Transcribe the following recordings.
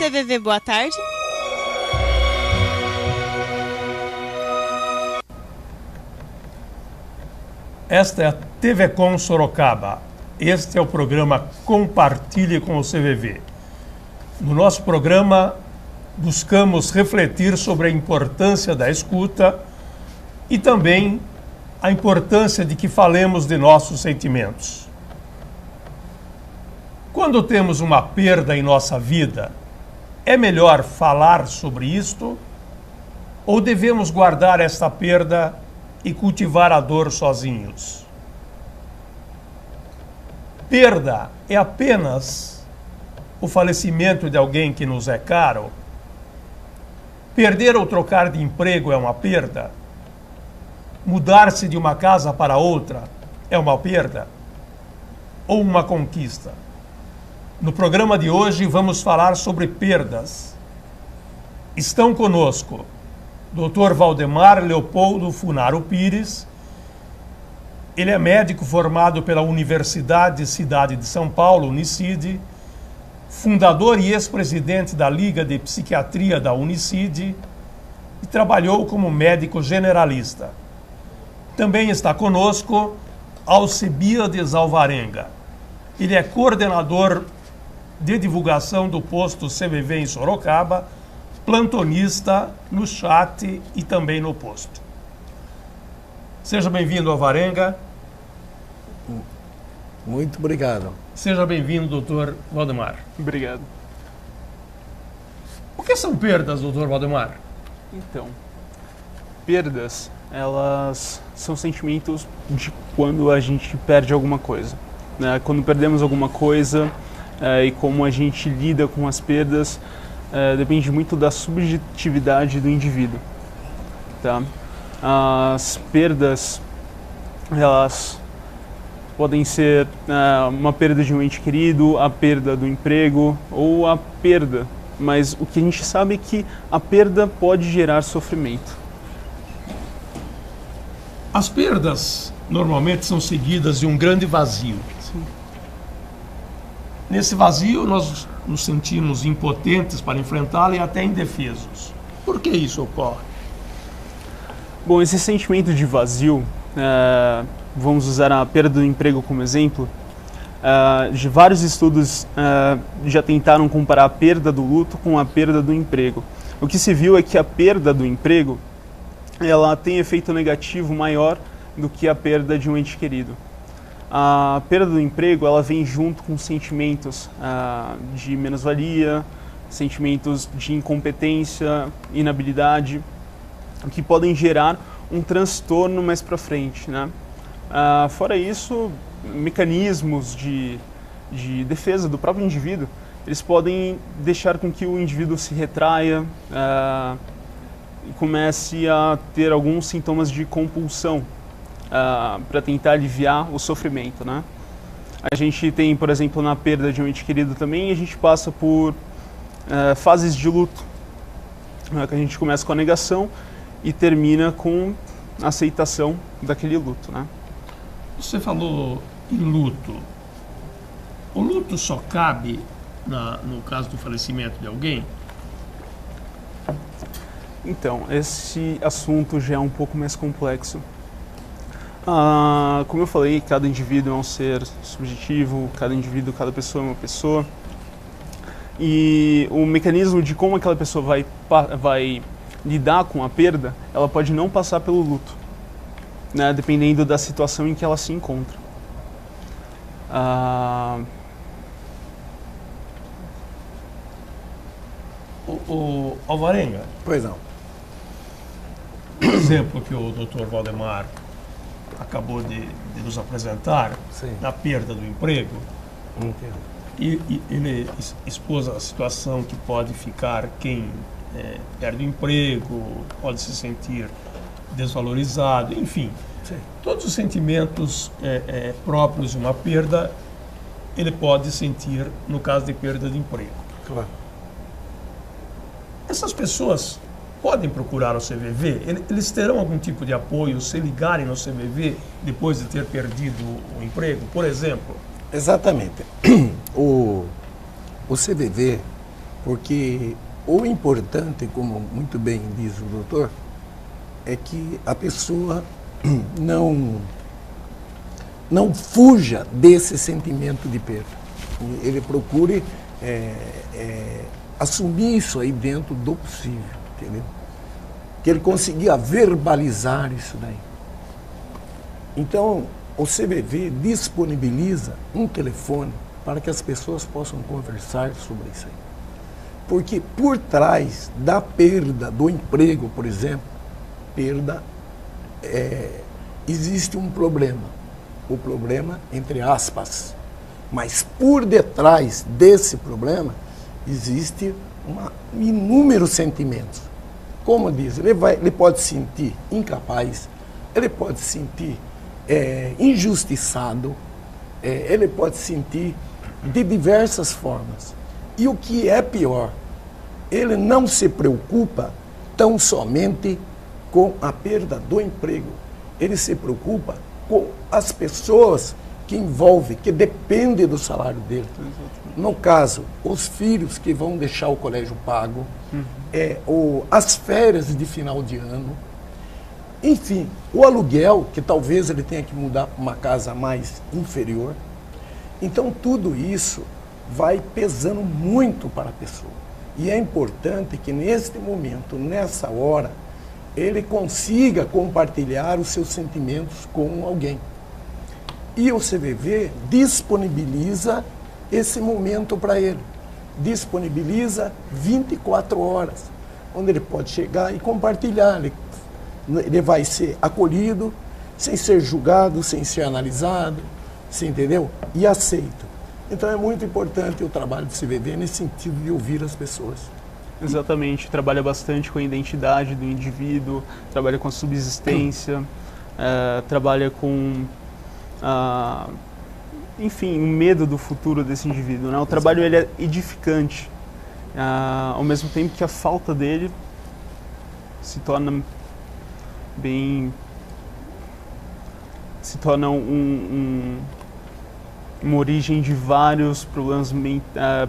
CVV, boa tarde. Esta é a TV Com Sorocaba. Este é o programa Compartilhe com o CVV. No nosso programa, buscamos refletir sobre a importância da escuta e também a importância de que falemos de nossos sentimentos. Quando temos uma perda em nossa vida, é melhor falar sobre isto ou devemos guardar esta perda e cultivar a dor sozinhos? Perda é apenas o falecimento de alguém que nos é caro? Perder ou trocar de emprego é uma perda? Mudar-se de uma casa para outra é uma perda? Ou uma conquista? No programa de hoje vamos falar sobre perdas. Estão conosco Dr. Valdemar Leopoldo Funaro Pires. Ele é médico formado pela Universidade Cidade de São Paulo, Unicid, fundador e ex-presidente da Liga de Psiquiatria da Unicid e trabalhou como médico generalista. Também está conosco Alcebiades Alvarenga. Ele é coordenador de divulgação do posto CVV em Sorocaba, plantonista no chat e também no posto. Seja bem-vindo, Alvarenga. Muito obrigado. Seja bem-vindo, doutor Valdemar. Obrigado. O que são perdas, doutor Valdemar? Então, perdas, elas são sentimentos de quando a gente perde alguma coisa, né? Quando perdemos alguma coisa e como a gente lida com as perdas depende muito da subjetividade do indivíduo, tá? As perdas, elas podem ser uma perda de um ente querido, a perda do emprego ou a perda, mas o que a gente sabe é que a perda pode gerar sofrimento. As perdas normalmente são seguidas de um grande vazio. Sim. Nesse vazio nós nos sentimos impotentes para enfrentá-lo e até indefesos. Por que isso ocorre? Bom, esse sentimento de vazio, vamos usar a perda do emprego como exemplo. De vários estudos já tentaram comparar a perda do luto com a perda do emprego. O que se viu é que a perda do emprego ela tem efeito negativo maior do que a perda de um ente querido. A perda do emprego ela vem junto com sentimentos de menos-valia, sentimentos de incompetência, inabilidade, que podem gerar um transtorno mais para frente, né? Fora isso, mecanismos de defesa do próprio indivíduo, eles podem deixar com que o indivíduo se retraia e comece a ter alguns sintomas de compulsão para tentar aliviar o sofrimento, né? A gente tem, por exemplo, na perda de um ente querido também, a gente passa por fases de luto, que a gente começa com a negação e termina com a aceitação daquele luto, né? Você falou em luto. O luto só cabe no caso do falecimento de alguém? Então, esse assunto já é um pouco mais complexo. Como eu falei, cada indivíduo é um ser subjetivo, cada pessoa é uma pessoa. E o mecanismo de como aquela pessoa vai lidar com a perda, ela pode não passar pelo luto, né, dependendo da situação em que ela se encontra. O Alvarenga, Pois não. o exemplo que o Dr. Valdemar acabou de nos apresentar, Sim. na perda do emprego, Entendo. e ele expôs a situação que pode ficar quem perde o emprego, pode se sentir desvalorizado, enfim. Sim. Todos os sentimentos próprios de uma perda, ele pode sentir no caso de perda de emprego. Claro. Essas pessoas podem procurar o CVV? Eles terão algum tipo de apoio se ligarem no CVV depois de ter perdido o emprego, por exemplo? Exatamente. O CVV, Porque o importante, como muito bem diz o doutor, é que a pessoa não fuja desse sentimento de perda. Ele procure assumir isso aí dentro do possível, entendeu? Que ele consiga verbalizar isso daí. Então, o CVV disponibiliza um telefone para que as pessoas possam conversar sobre isso aí. Porque por trás da perda do emprego, por exemplo, existe um problema. O problema, entre aspas. Mas por detrás desse problema, existe inúmeros sentimentos. Como diz, ele pode se sentir incapaz, ele pode se sentir injustiçado, ele pode se sentir de diversas formas. E o que é pior, ele não se preocupa tão somente com a perda do emprego, ele se preocupa com as pessoas que envolvem, que dependem do salário dele. No caso, os filhos que vão deixar o colégio pago, as férias de final de ano, enfim, o aluguel, que talvez ele tenha que mudar para uma casa mais inferior. Então, tudo isso vai pesando muito para a pessoa. E é importante que neste momento, nessa hora, ele consiga compartilhar os seus sentimentos com alguém. E o CVV disponibiliza esse momento para ele. Disponibiliza 24 horas, onde ele pode chegar e compartilhar. Ele vai ser acolhido, sem ser julgado, sem ser analisado, você entendeu? E aceito. Então é muito importante o trabalho do CVV nesse sentido de ouvir as pessoas. Exatamente, trabalha bastante com a identidade do indivíduo, trabalha com a subsistência, trabalha com, enfim, o medo do futuro desse indivíduo, né? O trabalho ele é edificante, ao mesmo tempo que a falta dele se torna uma origem de vários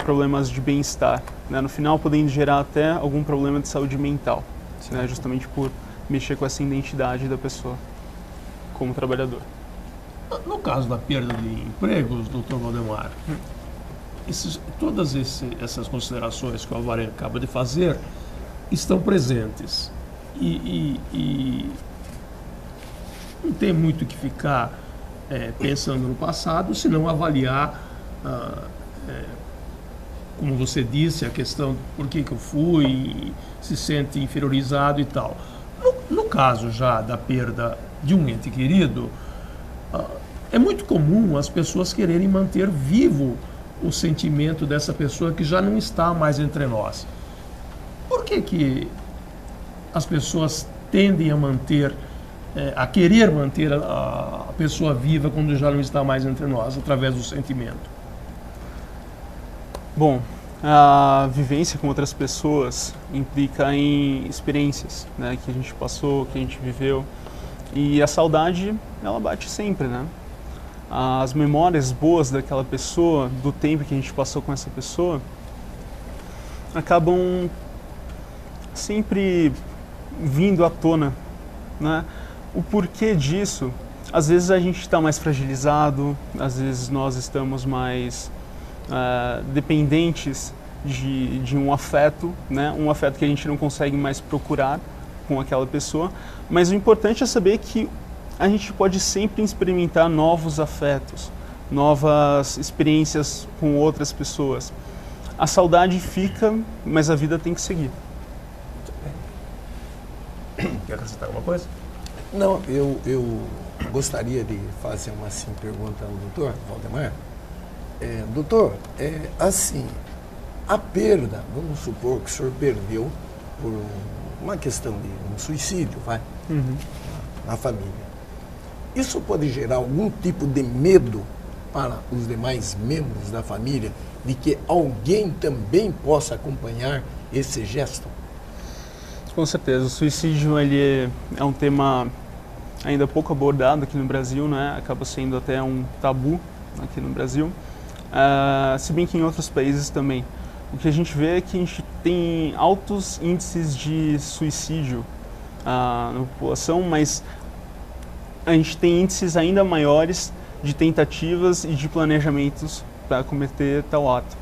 problemas de bem-estar, né? No final podendo gerar até algum problema de saúde mental, né? Justamente por mexer com essa identidade da pessoa como trabalhador. No caso da perda de empregos, doutor Valdemar, todas essas considerações que o Alvarenga acaba de fazer estão presentes. E não tem muito o que ficar pensando no passado, senão avaliar, como você disse, a questão de por que eu fui, se sente inferiorizado e tal. No caso já da perda de um ente querido, é muito comum as pessoas quererem manter vivo o sentimento dessa pessoa que já não está mais entre nós. Por que as pessoas tendem a querer manter a pessoa viva quando já não está mais entre nós, através do sentimento? Bom, a vivência com outras pessoas implica em experiências, né, que a gente passou, que a gente viveu, e a saudade, ela bate sempre, né? As memórias boas daquela pessoa, do tempo que a gente passou com essa pessoa, acabam sempre vindo à tona, né? O porquê disso, às vezes a gente está mais fragilizado, às vezes nós estamos mais dependentes de um afeto, né? Um afeto que a gente não consegue mais procurar com aquela pessoa, mas o importante é saber que a gente pode sempre experimentar novos afetos, novas experiências com outras pessoas. A saudade fica, mas a vida tem que seguir. Quer acrescentar alguma coisa? Não, eu gostaria de fazer uma pergunta ao doutor Valdemar. Doutor, assim, a perda, vamos supor que o senhor perdeu por uma questão de um suicídio, na família. Isso pode gerar algum tipo de medo para os demais membros da família de que alguém também possa acompanhar esse gesto? Com certeza, o suicídio ele é um tema ainda pouco abordado aqui no Brasil, né? Acaba sendo até um tabu aqui no Brasil, se bem que em outros países também. o que a gente vê é que a gente tem altos índices de suicídio na população, mas a gente tem índices ainda maiores de tentativas e de planejamentos para cometer tal ato.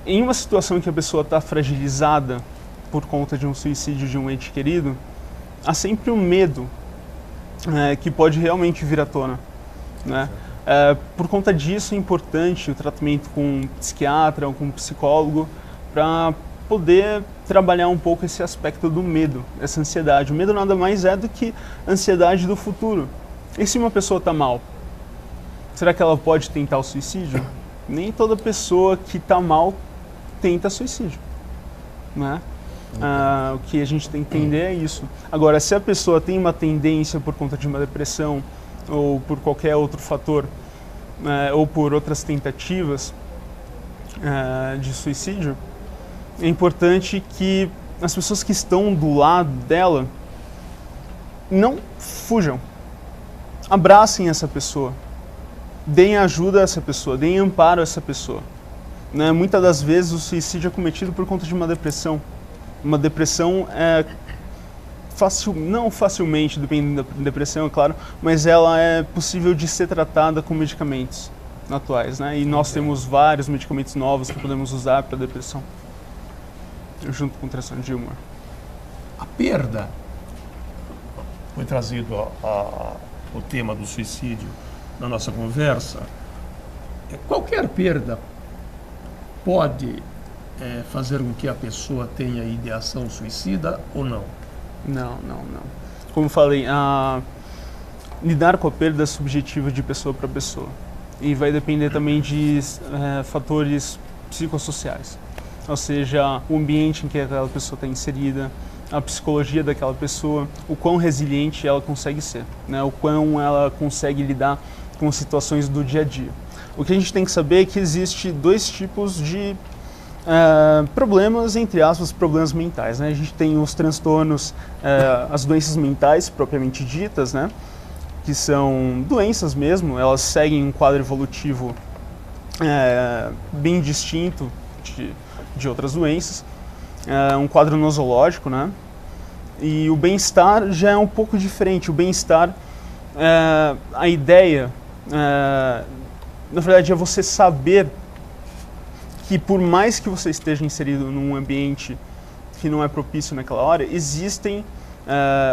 Em uma situação em que a pessoa está fragilizada por conta de um suicídio de um ente querido, há sempre um medo que pode realmente vir à tona, né? Por conta disso é importante o tratamento com um psiquiatra ou com um psicólogo para poder trabalhar um pouco esse aspecto do medo, essa ansiedade. O medo nada mais é do que a ansiedade do futuro. E se uma pessoa está mal, será que ela pode tentar o suicídio? Nem toda pessoa que está mal tenta suicídio, né? O que a gente tem que entender é isso. Agora, se a pessoa tem uma tendência por conta de uma depressão ou por qualquer outro fator, ou por outras tentativas de suicídio, é importante que as pessoas que estão do lado dela não fujam. Abracem essa pessoa, deem ajuda a essa pessoa, deem amparo a essa pessoa. Né? Muitas das vezes o suicídio é cometido por conta de uma depressão. Uma depressão não facilmente, dependendo da depressão, é claro, mas ela é possível de ser tratada com medicamentos atuais, né? E nós temos vários medicamentos novos que podemos usar para depressão, junto com transtorno de humor. A perda, foi trazido o tema do suicídio na nossa conversa. Qualquer perda pode fazer com que a pessoa tenha ideação suicida ou não? Não. Como eu falei, lidar com a perda é subjetiva de pessoa para pessoa. E vai depender também de fatores psicossociais. Ou seja, o ambiente em que aquela pessoa está inserida, a psicologia daquela pessoa, o quão resiliente ela consegue ser, né? O quão ela consegue lidar com situações do dia a dia. O que a gente tem que saber é que existe dois tipos de problemas, entre aspas, problemas mentais, né? A gente tem os transtornos, as doenças mentais propriamente ditas, né? Que são doenças mesmo, elas seguem um quadro evolutivo bem distinto de outras doenças, um quadro nosológico, né? E o bem-estar já é um pouco diferente. O bem-estar, a ideia, na verdade, é você saber que por mais que você esteja inserido num ambiente que não é propício naquela hora, existem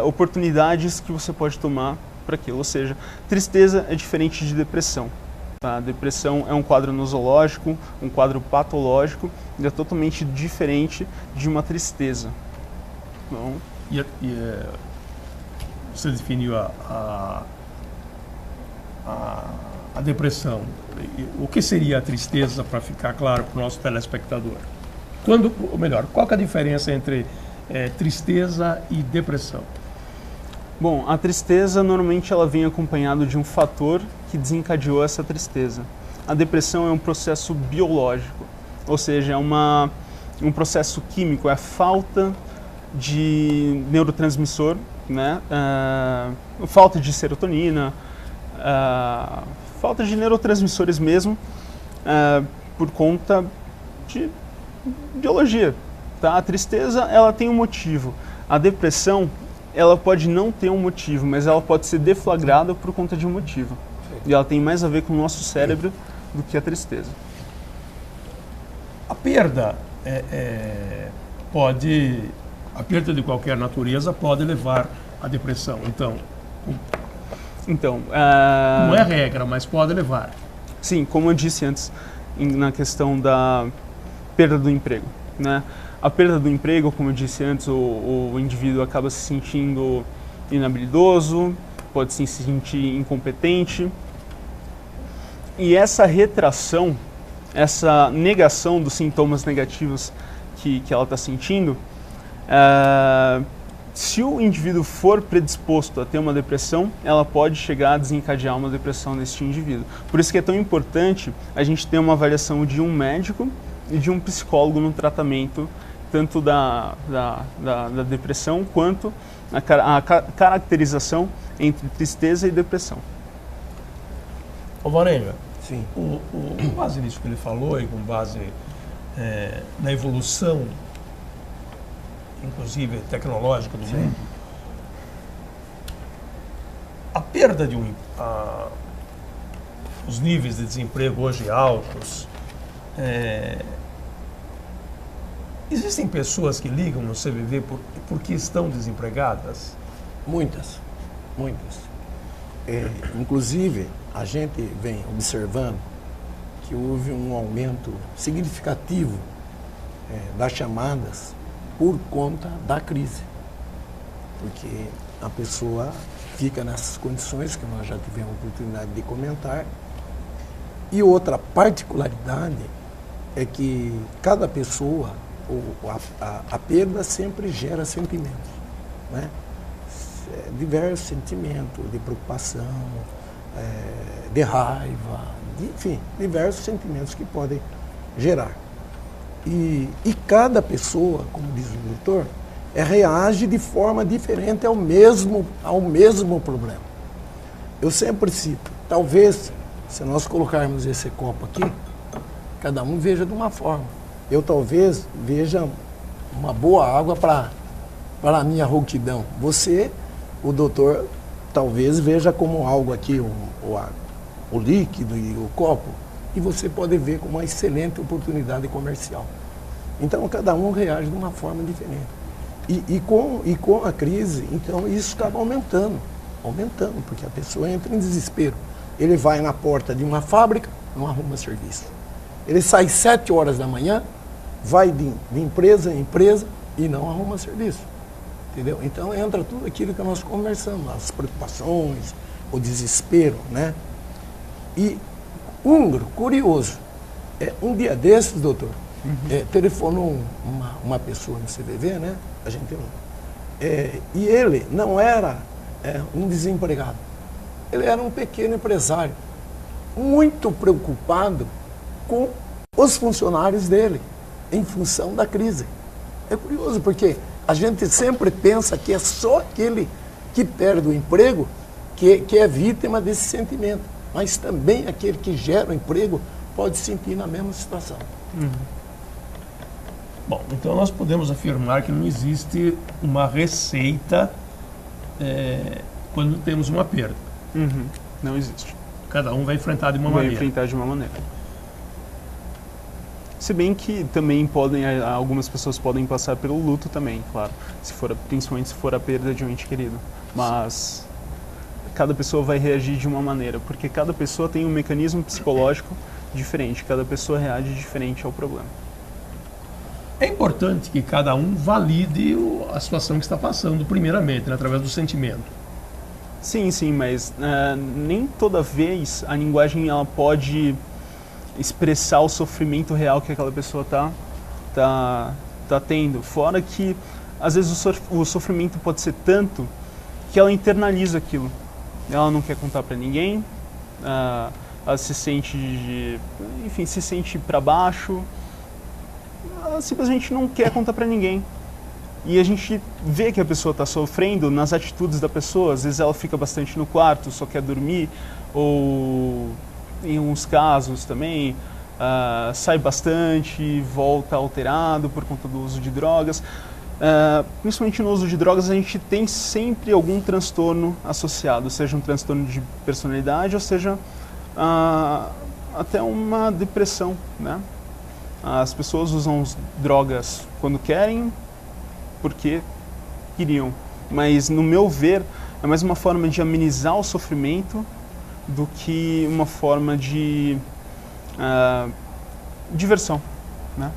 oportunidades que você pode tomar para aquilo. Ou seja, tristeza é diferente de depressão. Tá? Depressão é um quadro nosológico, um quadro patológico, e é totalmente diferente de uma tristeza. Então, você definiu a depressão. O que seria a tristeza, para ficar claro para o nosso telespectador? Ou melhor, qual que é a diferença entre tristeza e depressão? Bom, a tristeza normalmente ela vem acompanhada de um fator que desencadeou essa tristeza. A depressão é um processo biológico, ou seja, é um processo químico, é a falta de neurotransmissor, né? Falta de serotonina, falta de neurotransmissores mesmo, por conta de biologia. Tá? A tristeza ela tem um motivo, a depressão ela pode não ter um motivo, mas ela pode ser deflagrada por conta de um motivo. E ela tem mais a ver com o nosso cérebro do que a tristeza. A perda a perda de qualquer natureza pode levar à depressão. Então, não é regra, mas pode levar. Sim, como eu disse antes, na questão da perda do emprego, né? A perda do emprego, como eu disse antes, o indivíduo acaba se sentindo inabilidoso, pode se sentir incompetente. E essa retração, essa negação dos sintomas negativos que ela está sentindo, se o indivíduo for predisposto a ter uma depressão, ela pode chegar a desencadear uma depressão nesse indivíduo. Por isso que é tão importante a gente ter uma avaliação de um médico e de um psicólogo no tratamento, tanto da depressão quanto a caracterização entre tristeza e depressão. Ô Varenga, Sim. Com base nisso que ele falou e com base na evolução, inclusive tecnológica do mundo, a perda de os níveis de desemprego hoje altos, existem pessoas que ligam no CVV porque estão desempregadas? Muitas. Inclusive, a gente vem observando que houve um aumento significativo das chamadas por conta da crise. Porque a pessoa fica nessas condições que nós já tivemos a oportunidade de comentar. E outra particularidade é que cada pessoa, a perda sempre gera sentimentos, né? Diversos sentimentos de preocupação, de raiva, enfim, diversos sentimentos que podem gerar. E cada pessoa, como diz o doutor, reage de forma diferente ao mesmo problema. Eu sempre cito, talvez, se nós colocarmos esse copo aqui, cada um veja de uma forma. Eu talvez veja uma boa água para a minha rouquidão. Você, o doutor, talvez veja como algo aqui, o líquido e o copo, e você pode ver como uma excelente oportunidade comercial. Então, cada um reage de uma forma diferente. E com a crise, então, isso acaba aumentando, porque a pessoa entra em desespero. Ele vai na porta de uma fábrica, não arruma serviço. Ele sai 7 horas da manhã, vai de empresa em empresa e não arruma serviço. Entendeu? Então entra tudo aquilo que nós conversamos, as preocupações, o desespero, né? E húngaro, curioso, um dia desses, doutor, telefonou uma pessoa no CVV, né? A gente e ele não era um desempregado, ele era um pequeno empresário, muito preocupado com os funcionários dele, em função da crise. É curioso, porque a gente sempre pensa que é só aquele que perde o emprego que é vítima desse sentimento. Mas também aquele que gera o emprego pode se sentir na mesma situação. Bom, então nós podemos afirmar que não existe uma receita quando temos uma perda. Não existe. Cada um vai enfrentar de uma maneira. Vai enfrentar de uma maneira. Se bem que também algumas pessoas podem passar pelo luto também, claro, principalmente se for a perda de um ente querido. Mas cada pessoa vai reagir de uma maneira, porque cada pessoa tem um mecanismo psicológico diferente, cada pessoa reage diferente ao problema. É importante que cada um valide a situação que está passando primeiramente, né, através do sentimento. Sim, mas nem toda vez a linguagem ela pode expressar o sofrimento real que aquela pessoa tá tendo. Fora que, às vezes, o sofrimento pode ser tanto que ela internaliza aquilo. Ela não quer contar para ninguém, ela se sente, se sente para baixo, ela simplesmente não quer contar para ninguém. E a gente vê que a pessoa está sofrendo nas atitudes da pessoa. Às vezes ela fica bastante no quarto, só quer dormir, ou em alguns casos também sai bastante, volta alterado por conta do uso de drogas. Principalmente no uso de drogas, a gente tem sempre algum transtorno associado, seja um transtorno de personalidade ou seja até uma depressão, né? As pessoas usam drogas quando querem, porque queriam, mas no meu ver é mais uma forma de amenizar o sofrimento do que uma forma de diversão, né?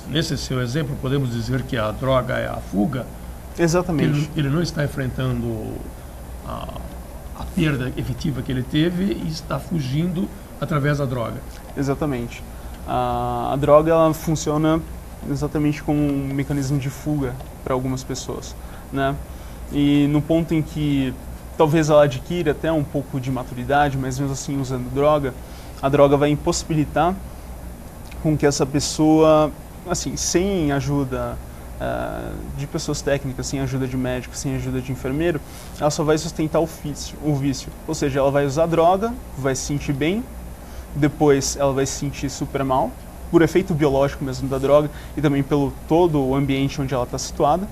Nesse seu exemplo, podemos dizer que a droga é a fuga? Exatamente. Ele não está enfrentando a perda efetiva que ele teve e está fugindo através da droga. Exatamente. A droga ela funciona exatamente como um mecanismo de fuga para algumas pessoas, né? E no ponto em que talvez ela adquira até um pouco de maturidade, mas mesmo assim usando droga, a droga vai impossibilitar com que essa pessoa, assim, sem ajuda de pessoas técnicas, sem ajuda de médico, sem ajuda de enfermeiro, ela só vai sustentar o vício. Ou seja, ela vai usar droga, vai se sentir bem, depois ela vai se sentir super mal, por efeito biológico mesmo da droga e também pelo todo o ambiente onde ela está situada.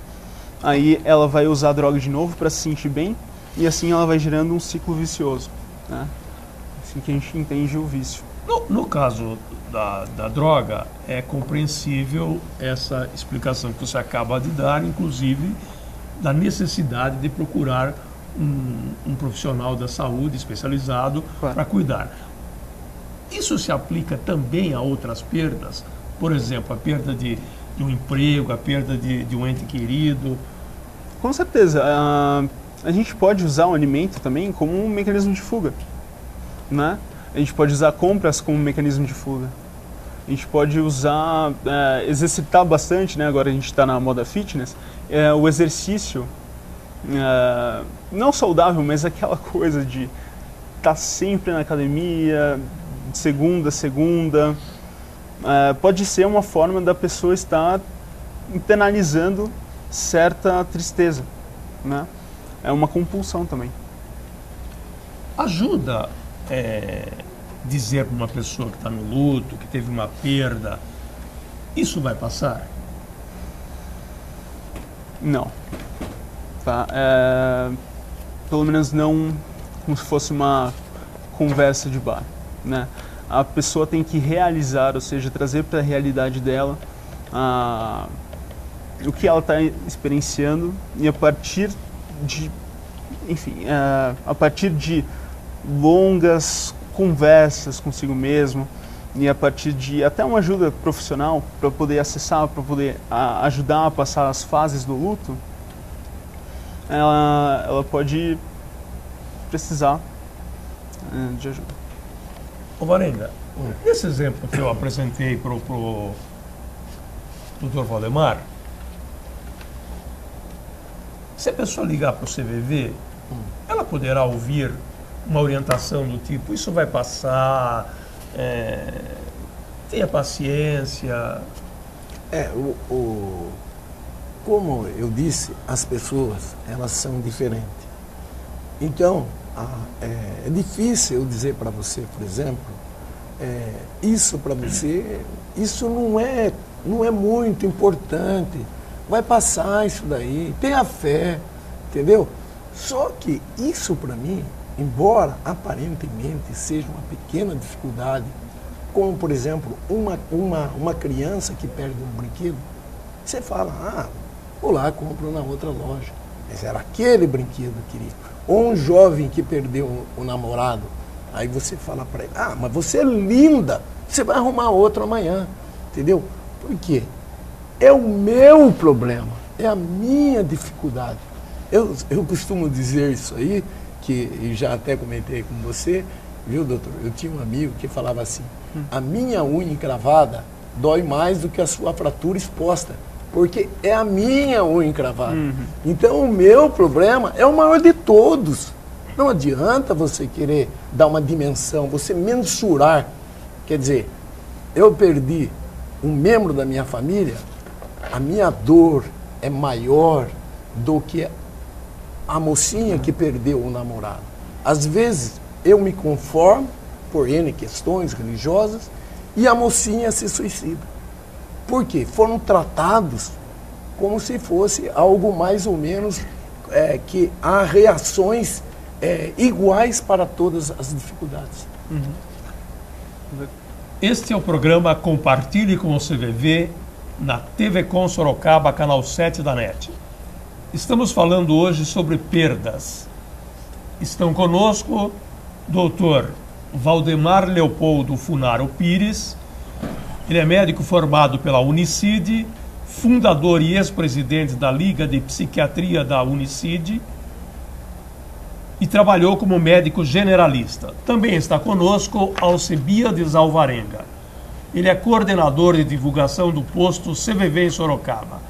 Aí ela vai usar a droga de novo para se sentir bem e assim ela vai gerando um ciclo vicioso, né? Assim que a gente entende o vício. No caso da droga, é compreensível essa explicação que você acaba de dar, inclusive da necessidade de procurar um profissional da saúde especializado para cuidar. Isso se aplica também a outras perdas? Por exemplo, a perda de um emprego, a perda de um ente querido? Com certeza. A gente pode usar o alimento também como um mecanismo de fuga, né? A gente pode usar compras como um mecanismo de fuga. A gente pode usar, exercitar bastante, né? Agora a gente está na moda fitness, o exercício, não saudável, mas aquela coisa de estar sempre na academia, de segunda a segunda, pode ser uma forma da pessoa estar internalizando certa tristeza, né? É uma compulsão também. Ajuda dizer para uma pessoa que está no luto, que teve uma perda, isso vai passar? Não. Tá? Pelo menos não como se fosse uma conversa de bar, né? A pessoa tem que realizar, ou seja, trazer para a realidade dela o que ela está experienciando e a partir de, enfim, a partir de longas conversas consigo mesmo e a partir de até uma ajuda profissional para poder acessar, para poder ajudar a passar as fases do luto, ela pode precisar de ajuda. Ô Varenga, nesse exemplo que eu apresentei para o Dr. Valdemar, se a pessoa ligar para o CVV, ela poderá ouvir uma orientação do tipo, isso vai passar, tenha paciência. Como eu disse, as pessoas, elas são diferentes. Então, é difícil eu dizer para você, por exemplo, isso para você, isso não é muito importante, vai passar isso daí, tenha fé, entendeu? Só que isso para mim, embora aparentemente seja uma pequena dificuldade, como por exemplo, uma criança que perde um brinquedo, você fala, vou lá, compro na outra loja, mas era aquele brinquedo, querido. Ou um jovem que perdeu o namorado, aí você fala para ele, mas você é linda, você vai arrumar outro amanhã, entendeu? Por quê? É o meu problema, é a minha dificuldade. Eu costumo dizer isso aí, que já até comentei com você, viu, doutor? Eu tinha um amigo que falava assim, a minha unha encravada dói mais do que a sua fratura exposta, porque é a minha unha encravada. Então o meu problema é o maior de todos. Não adianta você querer dar uma dimensão, você mensurar. Quer dizer, eu perdi um membro da minha família, a minha dor é maior do que a mocinha que perdeu o namorado. Às vezes eu me conformo por N questões religiosas e a mocinha se suicida. Por quê? Foram tratados como se fosse algo mais ou menos que há reações iguais para todas as dificuldades. Este é o programa Compartilhe com o CVV na TV Com Sorocaba, canal 7 da NET. Estamos falando hoje sobre perdas. Estão conosco Dr. Valdemar Leopoldo Funaro Pires. Ele é médico formado pela Unicid, fundador e ex-presidente da Liga de Psiquiatria da Unicid e trabalhou como médico generalista. Também está conosco Alcebiades Alvarenga. Ele é coordenador de divulgação do posto CVV em Sorocaba.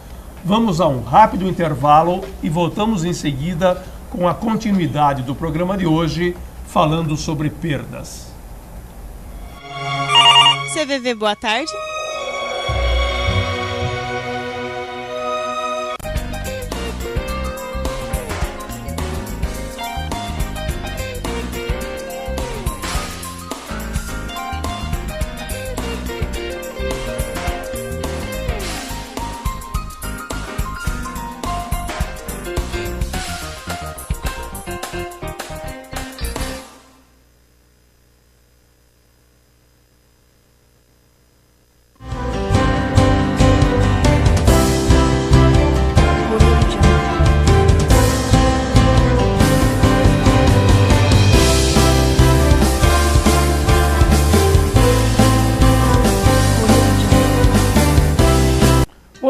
Vamos a um rápido intervalo e voltamos em seguida com a continuidade do programa de hoje, falando sobre perdas. CVV, boa tarde.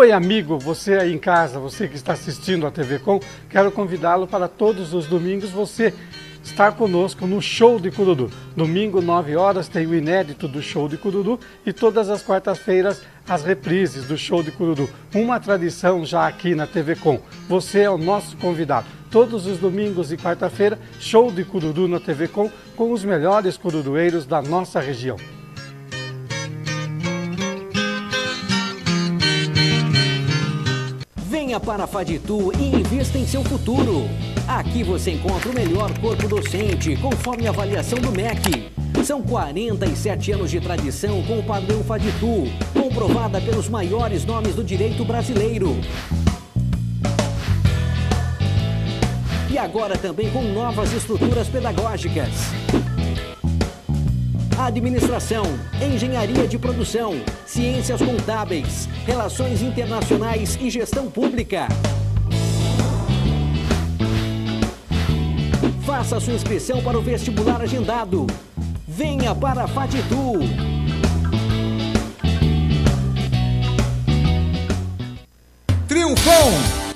Oi, amigo, você aí em casa, você que está assistindo a TV Com, quero convidá-lo para todos os domingos você estar conosco no Show de Cururu. Domingo, 9 horas, tem o inédito do Show de Cururu e todas as quartas-feiras as reprises do Show de Cururu. Uma tradição já aqui na TV Com. Você é o nosso convidado. Todos os domingos e quarta-feira, Show de Cururu na TV Com os melhores cururueiros da nossa região. Venha para a Faditu e invista em seu futuro. Aqui você encontra o melhor corpo docente, conforme a avaliação do MEC. São 47 anos de tradição com o padrão Faditu, comprovada pelos maiores nomes do direito brasileiro. E agora também com novas estruturas pedagógicas. Administração, engenharia de produção, ciências contábeis, relações internacionais e gestão pública. Faça sua inscrição para o vestibular agendado. Venha para a Faditu. Triunfão!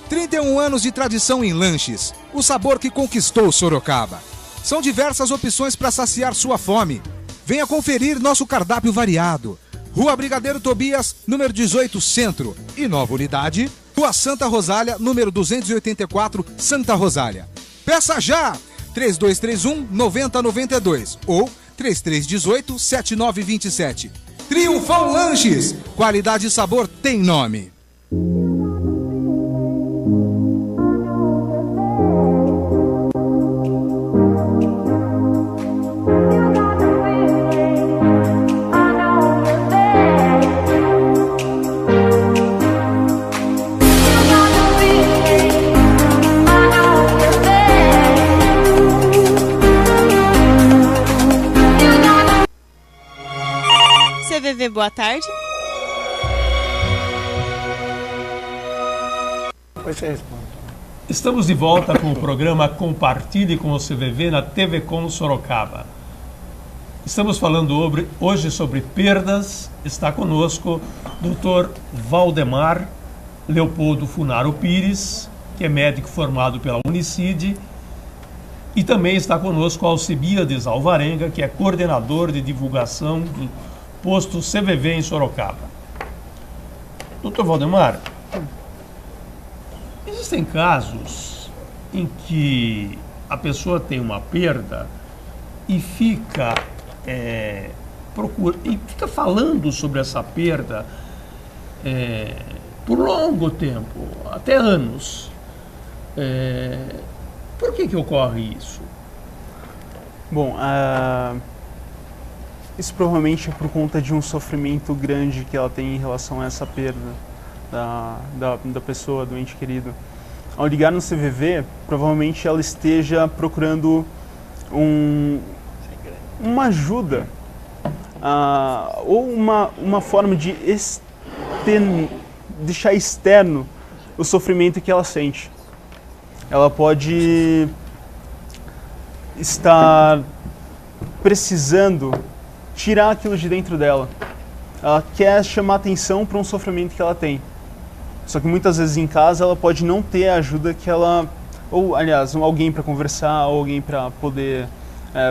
31 anos de tradição em lanches. O sabor que conquistou Sorocaba. São diversas opções para saciar sua fome. Venha conferir nosso cardápio variado. Rua Brigadeiro Tobias, número 18, Centro. E nova unidade, Rua Santa Rosália, número 284, Santa Rosália. Peça já! 3231-9092 ou 3318-7927. Triunfão Lanches. Qualidade e sabor tem nome. CVV, boa tarde. Você responde. Estamos de volta com o programa Compartilhe com o CVV na TV Com Sorocaba. Estamos falando hoje sobre perdas. Está conosco o Dr. Valdemar Leopoldo Funaro Pires, que é médico formado pela Unicid, e também está conosco Alcibiades Alvarenga, que é coordenador de divulgação do posto CVV em Sorocaba. Dr. Valdemar, existem casos em que a pessoa tem uma perda e fica falando sobre essa perda por longo tempo, até anos. Por que ocorre isso? Bom, isso provavelmente é por conta de um sofrimento grande que ela tem em relação a essa perda da pessoa, do ente querido. Ao ligar no CVV, provavelmente ela esteja procurando uma ajuda ou uma forma de deixar externo o sofrimento que ela sente. Ela pode estar precisando tirar aquilo de dentro dela. Ela quer chamar atenção para um sofrimento que ela tem. Só que muitas vezes em casa ela pode não ter a ajuda que ela... Ou, aliás, alguém para conversar, ou alguém para poder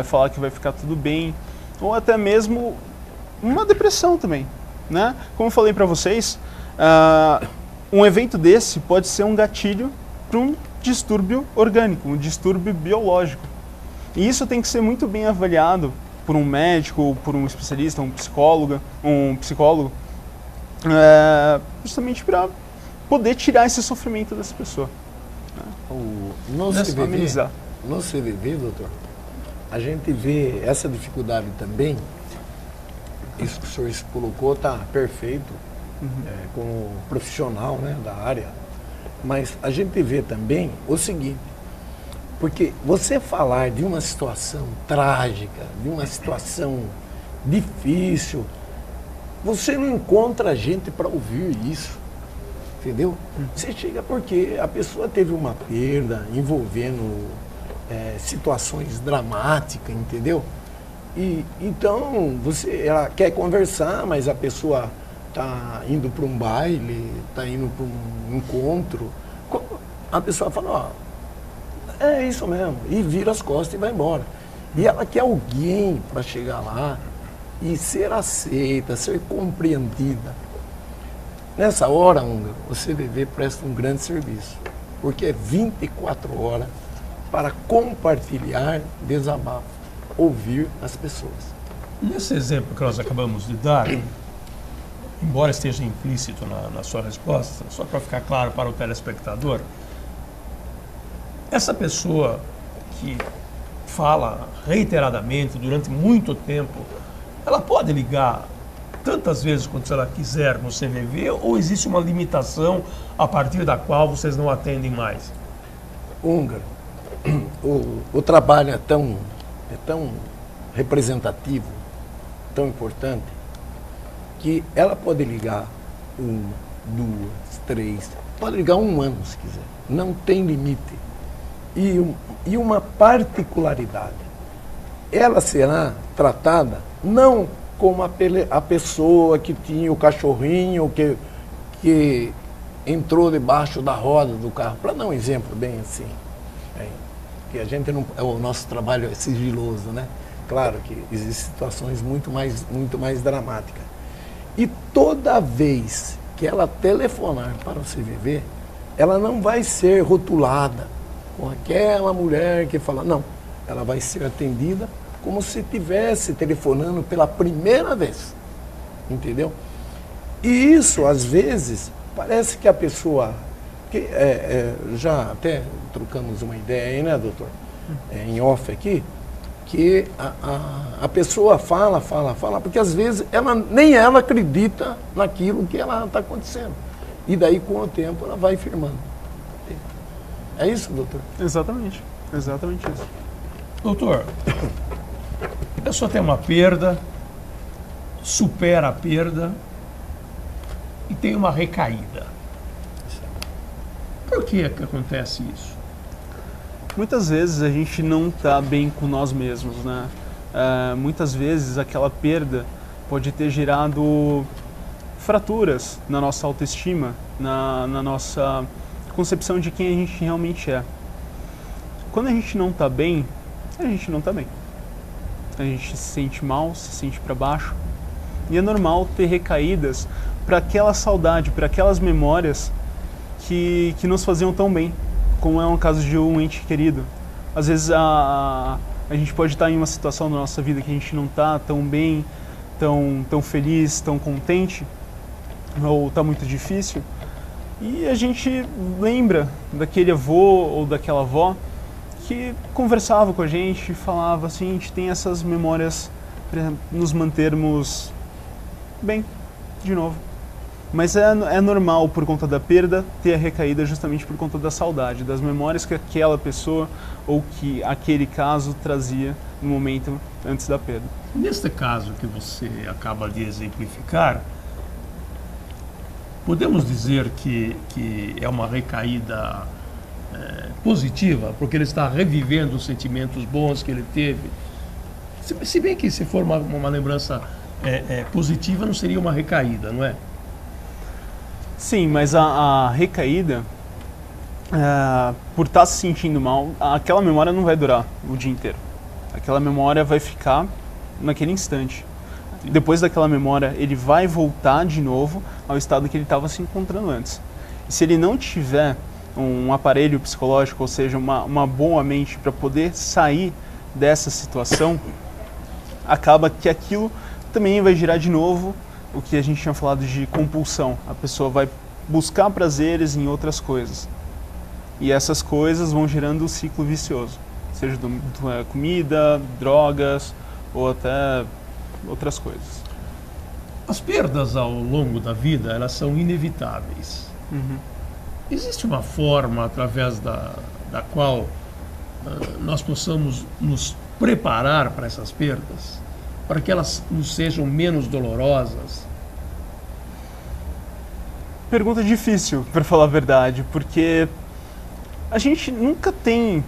falar que vai ficar tudo bem. Ou até mesmo uma depressão também, né? Como eu falei para vocês, um evento desse pode ser um gatilho para um distúrbio orgânico, um distúrbio biológico. E isso tem que ser muito bem avaliado por um médico, por um especialista, um psicólogo, justamente para poder tirar esse sofrimento dessa pessoa. No CVV, doutor, a gente vê essa dificuldade também. Isso que o senhor colocou está perfeito, como profissional, né, da área. Mas a gente vê também o seguinte, porque você falar de uma situação trágica, de uma situação difícil, você não encontra gente para ouvir isso, entendeu? Você chega porque a pessoa teve uma perda envolvendo situações dramáticas, entendeu? E então ela quer conversar, mas a pessoa está indo para um baile, está indo para um encontro, a pessoa fala, ó, é isso mesmo, e vira as costas e vai embora. E ela quer alguém para chegar lá e ser aceita, ser compreendida. Nessa hora, Húngaro, o CVV presta um grande serviço, porque é 24 horas para compartilhar desabafo, ouvir as pessoas. Nesse exemplo que nós acabamos de dar, embora esteja implícito na sua resposta, só para ficar claro para o telespectador, essa pessoa que fala reiteradamente durante muito tempo, ela pode ligar tantas vezes quanto ela quiser no CVV, ou existe uma limitação a partir da qual vocês não atendem mais? Húngaro, o trabalho é tão representativo, tão importante, que ela pode ligar 1, 2, 3, pode ligar 1 ano se quiser, não tem limite. E uma particularidade, ela será tratada não como a pessoa que tinha o cachorrinho que entrou debaixo da roda do carro, para dar um exemplo bem assim, que a gente não, o nosso trabalho é sigiloso, né? Claro que existem situações muito mais dramáticas. E toda vez que ela telefonar para o CVV, ela não vai ser rotulada com aquela mulher que fala, não, ela vai ser atendida como se estivesse telefonando pela primeira vez, entendeu? E isso, às vezes, parece que a pessoa, já até trocamos uma ideia aí, né, doutor, em off aqui, que a pessoa fala, porque às vezes nem ela acredita naquilo que ela está acontecendo. E daí, com o tempo, ela vai firmando. É isso, doutor? Exatamente isso. Doutor, a pessoa tem uma perda, supera a perda e tem uma recaída. Por que acontece isso? Muitas vezes a gente não está bem com nós mesmos, né? Muitas vezes aquela perda pode ter gerado fraturas na nossa autoestima, na nossa concepção de quem a gente realmente é. Quando a gente não está bem, a gente não está bem. A gente se sente mal, se sente para baixo. E é normal ter recaídas para aquela saudade, para aquelas memórias que nos faziam tão bem, como é um caso de um ente querido. Às vezes a gente pode estar em uma situação na nossa vida que a gente não está tão bem, tão feliz, tão contente, ou está muito difícil, e a gente lembra daquele avô ou daquela avó que conversava com a gente, falava assim, a gente tem essas memórias para nos mantermos bem, de novo. Mas é normal, por conta da perda, ter a recaída justamente por conta da saudade, das memórias que aquela pessoa ou que aquele caso trazia no momento antes da perda. Neste caso que você acaba de exemplificar, podemos dizer que é uma recaída positiva, porque ele está revivendo os sentimentos bons que ele teve. Se bem que se for uma lembrança positiva, não seria uma recaída, não é? Sim, mas a recaída, por estar se sentindo mal, aquela memória não vai durar o dia inteiro. Aquela memória vai ficar naquele instante. Depois daquela memória, ele vai voltar de novo ao estado que ele estava se encontrando antes. E se ele não tiver um aparelho psicológico, ou seja, uma boa mente para poder sair dessa situação, acaba que aquilo também vai gerar de novo o que a gente tinha falado de compulsão. A pessoa vai buscar prazeres em outras coisas. E essas coisas vão gerando um ciclo vicioso. Seja comida, drogas ou até outras coisas. As perdas ao longo da vida, elas são inevitáveis. Uhum. Existe uma forma através da qual nós possamos nos preparar para essas perdas? Para que elas nos sejam menos dolorosas? Pergunta difícil, para falar a verdade, porque a gente nunca tem...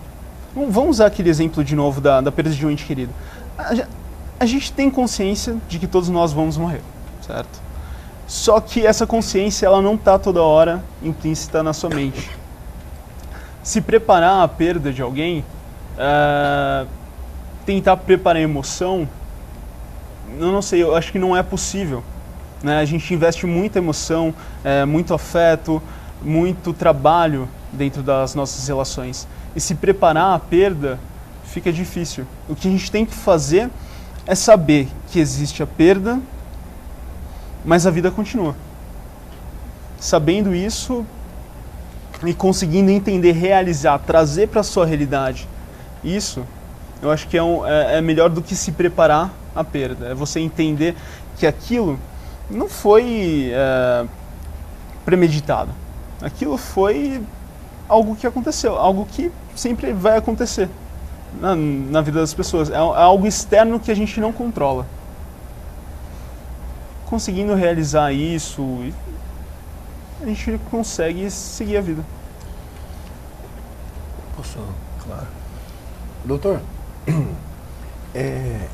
Vamos usar aquele exemplo de novo da perda de um ente querido. A gente tem consciência de que todos nós vamos morrer, certo? Só que essa consciência ela não está toda hora implícita na sua mente. Se preparar a perda de alguém, tentar preparar a emoção, eu não sei, eu acho que não é possível. Né? A gente investe muita emoção, muito afeto, muito trabalho dentro das nossas relações. E se preparar a perda fica difícil. O que a gente tem que fazer é saber que existe a perda, mas a vida continua. Sabendo isso e conseguindo entender, realizar, trazer para a sua realidade isso, eu acho que é melhor do que se preparar à perda. É você entender que aquilo não foi premeditado. Aquilo foi algo que aconteceu, algo que sempre vai acontecer na vida das pessoas. É algo externo que a gente não controla. Conseguindo realizar isso, a gente consegue seguir a vida. Posso? Claro. Doutor,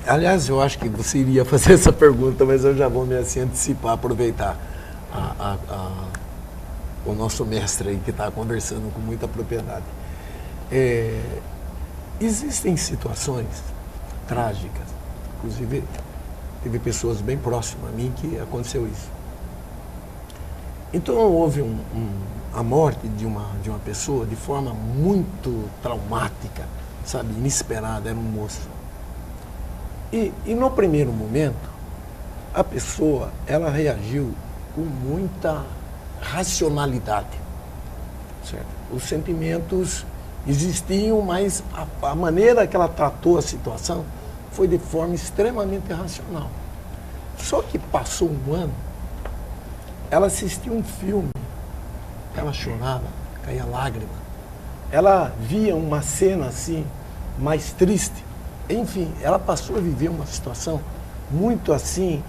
aliás, eu acho que você iria fazer essa pergunta, mas eu já vou me antecipar, aproveitar o nosso mestre aí que está conversando com muita propriedade. Existem situações trágicas, inclusive teve pessoas bem próximas a mim que aconteceu isso. Então houve a morte de uma pessoa de forma muito traumática, sabe, inesperada, era um moço. E no primeiro momento, a pessoa, ela reagiu com muita racionalidade, certo? Os sentimentos existiam, mas a maneira que ela tratou a situação foi de forma extremamente racional. Só que passou um ano, ela assistiu um filme, ela chorava, caía lágrima, ela via uma cena assim, mais triste, enfim, ela passou a viver uma situação muito assim,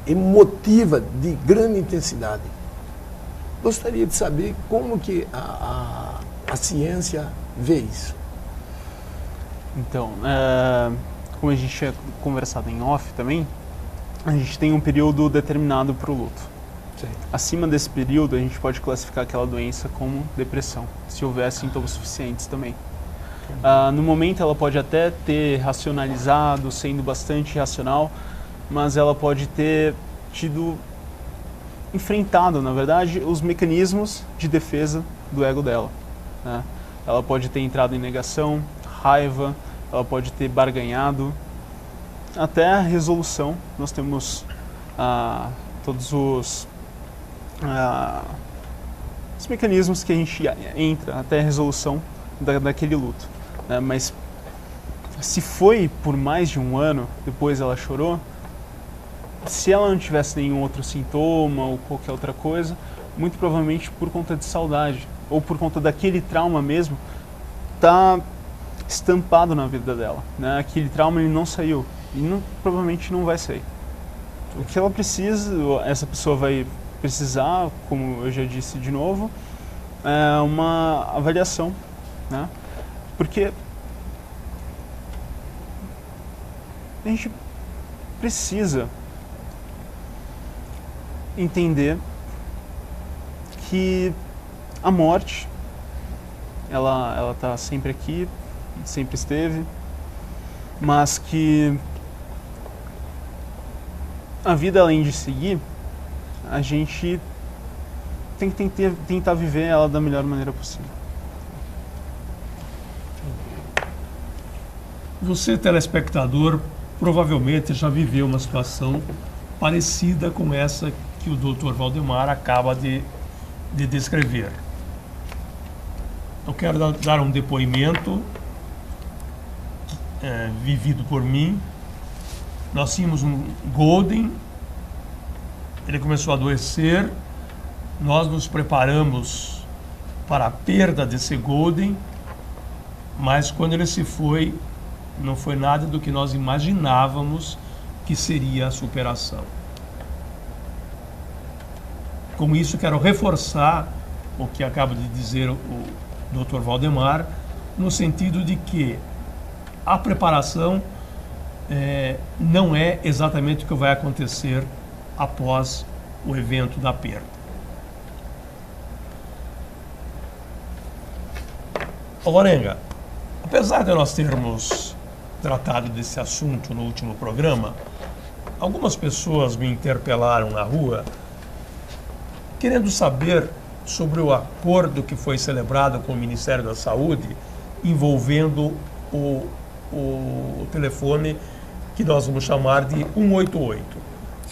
emotiva, de grande intensidade. Gostaria de saber como que a ciência vê isso. Então, como a gente tinha conversado em off também, a gente tem um período determinado para o luto. Sim. Acima desse período, a gente pode classificar aquela doença como depressão, se houver sintomas suficientes também. No momento, ela pode até ter racionalizado, sendo bastante racional, mas ela pode ter enfrentado, na verdade, os mecanismos de defesa do ego dela. Né? Ela pode ter entrado em negação, raiva, ela pode ter barganhado, até a resolução. Nós temos todos os mecanismos que a gente entra até a resolução daquele luto. Né? Mas se foi por mais de um ano, depois ela chorou, se ela não tivesse nenhum outro sintoma ou qualquer outra coisa, muito provavelmente por conta de saudade ou por conta daquele trauma mesmo, está estampado na vida dela. Né? Aquele trauma ele não saiu e provavelmente não vai sair. O que ela precisa, essa pessoa vai precisar, como eu já disse de novo, é uma avaliação, né? Porque a gente precisa entender que a morte, ela está sempre aqui, sempre esteve, mas que a vida, além de seguir, a gente tem que tentar viver ela da melhor maneira possível. Você, telespectador, provavelmente já viveu uma situação parecida com essa que o Dr. Valdemar acaba de descrever. Eu quero dar um depoimento vivido por mim. Nós tínhamos um Golden, ele começou a adoecer, nós nos preparamos para a perda desse Golden, mas quando ele se foi, não foi nada do que nós imaginávamos que seria a superação. Com isso, quero reforçar o que acaba de dizer o Dr. Valdemar, no sentido de que a preparação não é exatamente o que vai acontecer após o evento da perda. Alvarenga, apesar de nós termos tratado desse assunto no último programa, algumas pessoas me interpelaram na rua querendo saber sobre o acordo que foi celebrado com o Ministério da Saúde envolvendo o telefone que nós vamos chamar de 188.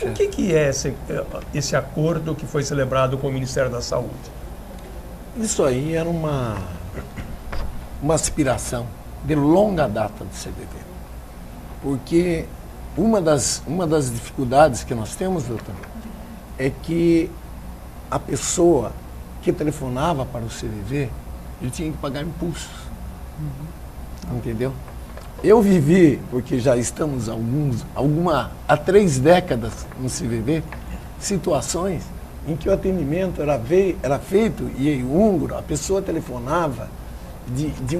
O que é esse acordo que foi celebrado com o Ministério da Saúde? Isso aí era uma aspiração de longa data do CVV. Porque uma das dificuldades que nós temos, doutor, é que a pessoa que telefonava para o CVV, ele tinha que pagar impulsos. Entendeu? Eu vivi, porque já estamos há 3 décadas no CVV, situações em que o atendimento era feito e húngaro, a pessoa telefonava de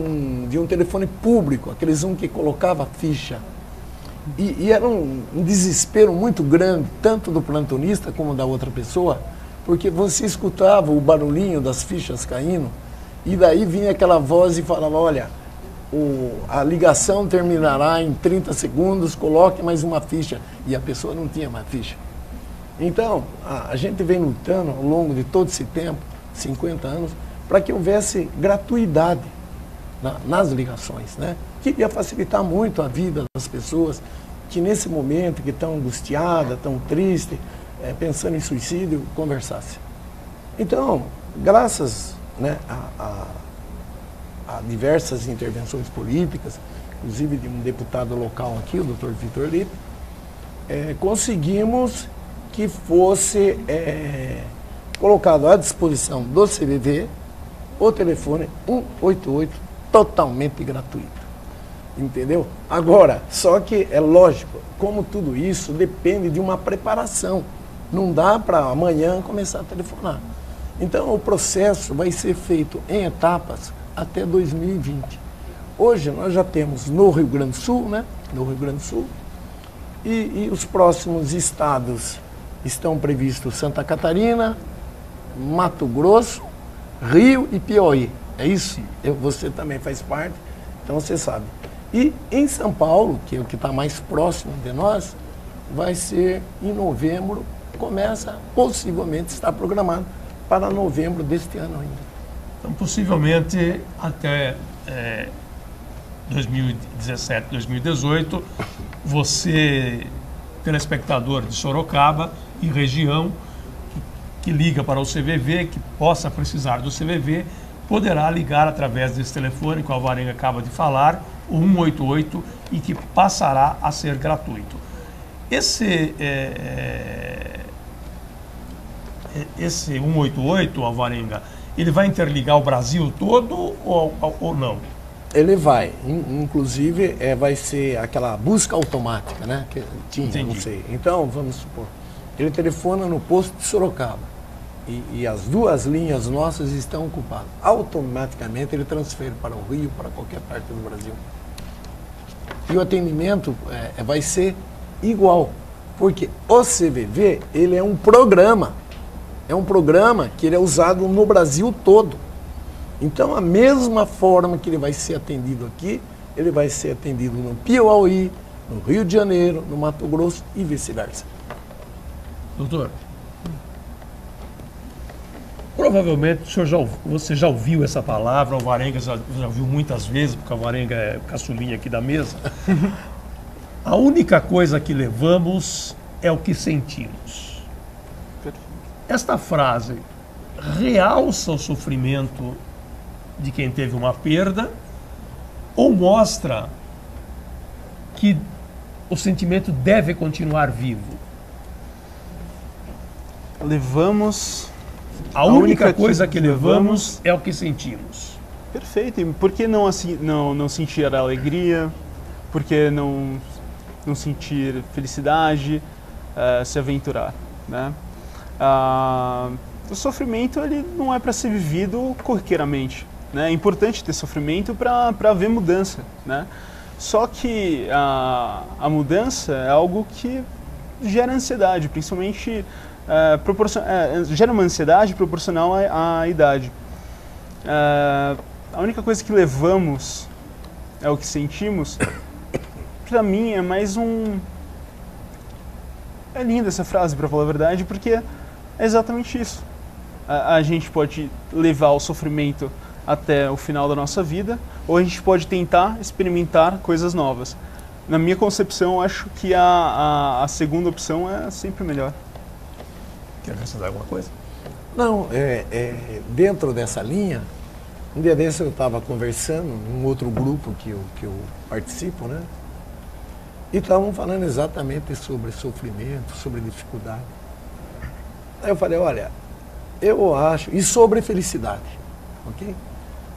um telefone público, aqueles que colocava ficha. E era um desespero muito grande, tanto do plantonista como da outra pessoa, porque você escutava o barulhinho das fichas caindo, e daí vinha aquela voz e falava, olha, a ligação terminará em 30 segundos, coloque mais uma ficha. E a pessoa não tinha mais ficha. Então, a gente vem lutando ao longo de todo esse tempo, 50 anos, para que houvesse gratuidade nas ligações, né? Que ia facilitar muito a vida das pessoas que nesse momento, que estão angustiadas, estão tristes, pensando em suicídio, conversassem. Então, graças, né, a diversas intervenções políticas, inclusive de um deputado local aqui, o Dr. Vitor Lippe, conseguimos que fosse colocado à disposição do CVV o telefone 188 totalmente gratuito. Entendeu? Agora, só que é lógico, como tudo isso depende de uma preparação. Não dá para amanhã começar a telefonar. Então, o processo vai ser feito em etapas até 2020. Hoje nós já temos no Rio Grande do Sul, né? No Rio Grande do Sul. E os próximos estados estão previstos Santa Catarina, Mato Grosso, Rio e Piauí. É isso? Você também faz parte, então você sabe. E em São Paulo, que é o que está mais próximo de nós, vai ser em novembro, começa possivelmente estar programado para novembro deste ano ainda. Então, possivelmente, até 2017, 2018, você, telespectador de Sorocaba e região, que liga para o CVV, que possa precisar do CVV, poderá ligar através desse telefone que o Alvarenga acaba de falar, o 188, e que passará a ser gratuito. Esse 188, Alvarenga, ele vai interligar o Brasil todo ou não? Ele vai, inclusive vai ser aquela busca automática, né? Que tinha, Entendi. não sei. Então, vamos supor, ele telefona no posto de Sorocaba e as 2 linhas nossas estão ocupadas. Automaticamente ele transfere para o Rio, para qualquer parte do Brasil. E o atendimento vai ser igual, porque o CVV, ele é um programa que ele é usado no Brasil todo. Então, a mesma forma que ele vai ser atendido aqui, ele vai ser atendido no Piauí, no Rio de Janeiro, no Mato Grosso e vice-versa. Doutor, provavelmente você já ouviu essa palavra, o Alvarenga já ouviu muitas vezes, porque o Alvarenga é caçulinha aqui da mesa. A única coisa que levamos é o que sentimos. Esta frase realça o sofrimento de quem teve uma perda ou mostra que o sentimento deve continuar vivo? Levamos... A única coisa que levamos é o que sentimos. Perfeito. E por que não sentir a alegria? Por que não sentir felicidade? Se aventurar, né? O sofrimento ele não é para ser vivido corriqueiramente, né? É importante ter sofrimento para haver mudança, né? Só que a mudança é algo que gera ansiedade, principalmente gera uma ansiedade proporcional à idade. A única coisa que levamos é o que sentimos. Para mim é mais um... É linda essa frase, para falar a verdade, porque é exatamente isso. A gente pode levar o sofrimento até o final da nossa vida, ou a gente pode tentar experimentar coisas novas. Na minha concepção, eu acho que a segunda opção é sempre melhor. Quer acrescentar alguma coisa? Não, dentro dessa linha, um dia desse eu estava conversando num outro grupo que eu participo, né? E estavam falando exatamente sobre sofrimento, sobre dificuldade. Aí eu falei, olha, eu acho... E sobre felicidade, ok?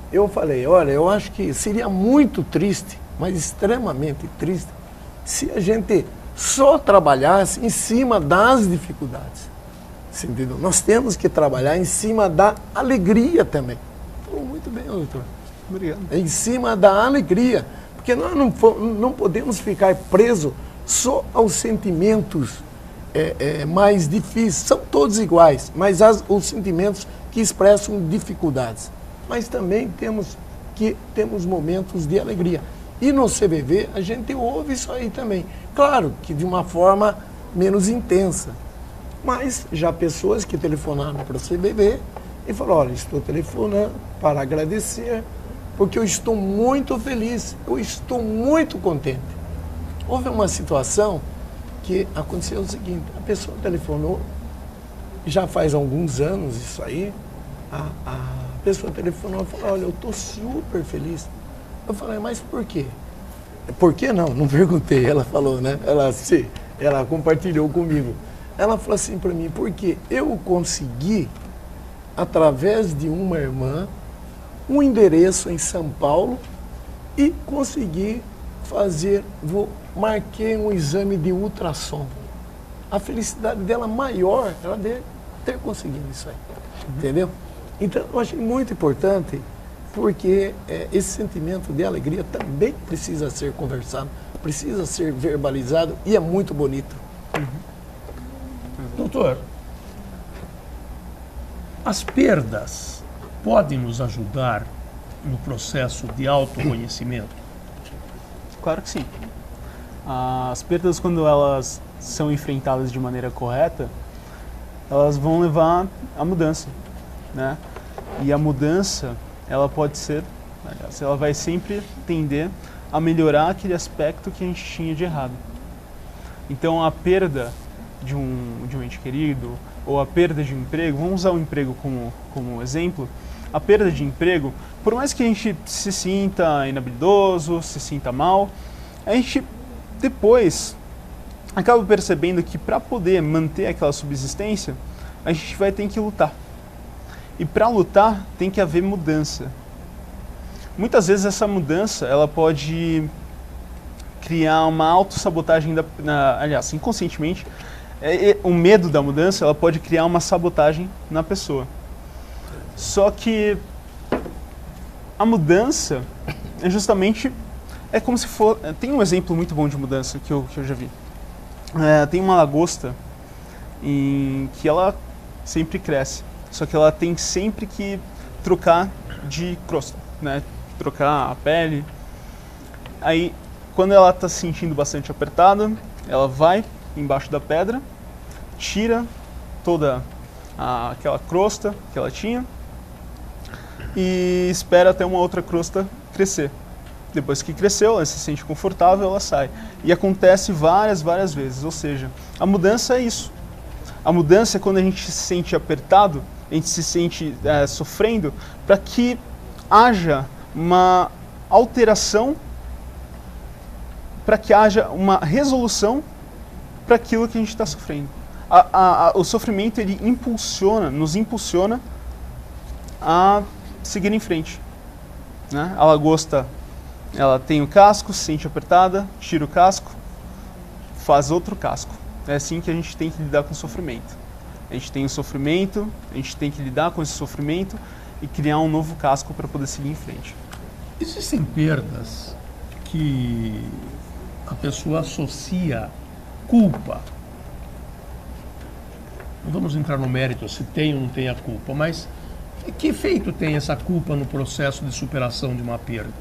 Eu falei, olha, eu acho que seria muito triste, mas extremamente triste, se a gente só trabalhasse em cima das dificuldades. Você entendeu? Nós temos que trabalhar em cima da alegria também. Falou muito bem, doutor. Obrigado. Em cima da alegria. Porque nós não podemos ficar presos só aos sentimentos mais difíceis. São todos iguais, mas os sentimentos que expressam dificuldades. Mas também temos momentos de alegria. E no CVV a gente ouve isso aí também. Claro que de uma forma menos intensa. Mas já pessoas que telefonaram para o CVV e falaram, olha, estou telefonando para agradecer, porque eu estou muito feliz, eu estou muito contente. Houve uma situação que aconteceu o seguinte, a pessoa telefonou, já faz alguns anos isso aí, a pessoa telefonou e falou, olha, eu estou super feliz. Eu falei, mas por quê? Por que não? Não perguntei, ela falou, né? Ela compartilhou comigo. Ela falou assim para mim, porque eu consegui, através de uma irmã, um endereço em São Paulo e consegui marquei um exame de ultrassom. A felicidade dela maior, ela deve ter conseguido isso aí, entendeu? Então, eu achei muito importante, porque esse sentimento de alegria também precisa ser conversado, precisa ser verbalizado e é muito bonito. Doutor, as perdas podem nos ajudar no processo de autoconhecimento? Claro que sim. As perdas, quando elas são enfrentadas de maneira correta, elas vão levar à mudança, né? E a mudança, ela pode ser, aliás, ela vai sempre tender a melhorar aquele aspecto que a gente tinha de errado. Então, a perda de um ente querido, ou a perda de um emprego, vamos usar o emprego como exemplo, a perda de emprego, por mais que a gente se sinta inabilidoso, se sinta mal, a gente depois acaba percebendo que para poder manter aquela subsistência, a gente vai ter que lutar. E para lutar tem que haver mudança. Muitas vezes essa mudança ela pode criar uma autossabotagem, aliás, inconscientemente, o medo da mudança ela pode criar uma sabotagem na pessoa. Só que a mudança é justamente, é como se for, tem um exemplo muito bom de mudança que eu já vi. Tem uma lagosta em que ela sempre cresce, só que ela tem sempre que trocar de crosta, né? Trocar a pele. Aí, quando ela está se sentindo bastante apertada, ela vai embaixo da pedra, tira toda aquela crosta que ela tinha e espera até uma outra crosta crescer. Depois que cresceu, ela se sente confortável, ela sai. E acontece várias vezes. Ou seja, a mudança é isso. A mudança é quando a gente se sente apertado, a gente se sente sofrendo, para que haja uma alteração, para que haja uma resolução para aquilo que a gente está sofrendo. O sofrimento ele nos impulsiona a seguir em frente, né? A lagosta, ela tem o casco, se sente apertada, tira o casco, faz outro casco. É assim que a gente tem que lidar com o sofrimento. A gente tem o sofrimento, a gente tem que lidar com esse sofrimento e criar um novo casco para poder seguir em frente. Existem perdas que a pessoa associa culpa. não vamos entrar no mérito se tem ou não tem a culpa, mas que efeito tem essa culpa no processo de superação de uma perda?